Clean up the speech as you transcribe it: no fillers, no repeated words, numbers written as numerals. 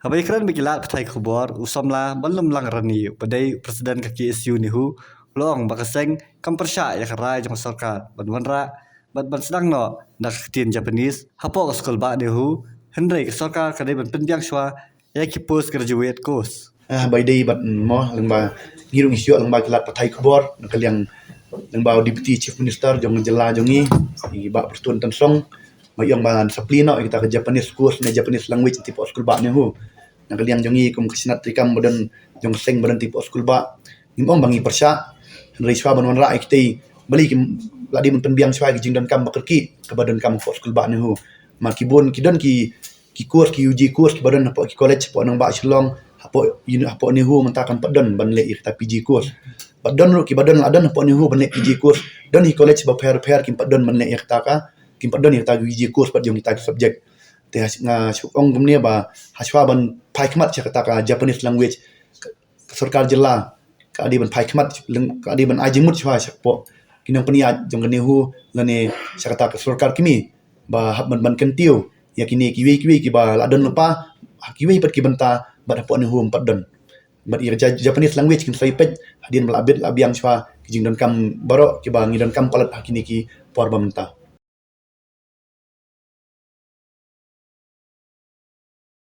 Habai kran bikilat patai kubor usamla belum lang rani badai presiden kaki SU nihu long bakaseng kam persya ya karai jong sarkar banwanra ban sedang no nak tin Japanese hapo skol ba nihu hendrai ke sarkar kadai ban penbiang shwa ya ki post graduate course. By day bat mo lengba ngirung isyo lengba kilat patai kubor nakaliang lengba deputy chief minister jong jela jongi ba pertuan tan song mayong ban saplino kita ke Japanese course na Japanese language tipo school ba ne hu nakaliang jongi kum kesinat trikam badan jong seng badan tipo school ba ngom bangi persya hendrai shwa ban wanra ikte bali kim ladi mun penbiang shwa jing dan kam bakerki ke badan kam for school ba ne hu makibun kidon ki course ki UG course ki badan apa ki college po nang ba shilong hapo hapo ni hu mentakan padan ban le kita PG course padan ru ki badan adan hapo ni hu ban le PG course dan hi college ba pair kim padan ban le kita ka kim padan kita UG course pad jong kita subject te nga ong gumne ba haswa ban paikmat cha kata ka Japanese language sarkar jela ka adi ban paikmat ka adi ban ajimut chwa po kinong pania jong ne hu lane cha kata ka sarkar kimi ba hab ban kentiu ya kini kiwi ki ba ladan lupa kiwi pat ki banta ba dapo ni hum padan but Japanese language kin sai pet hadin malabit labiang shwa kijing dan kam baro ki ba ngidan kam palat hakini ki por bamta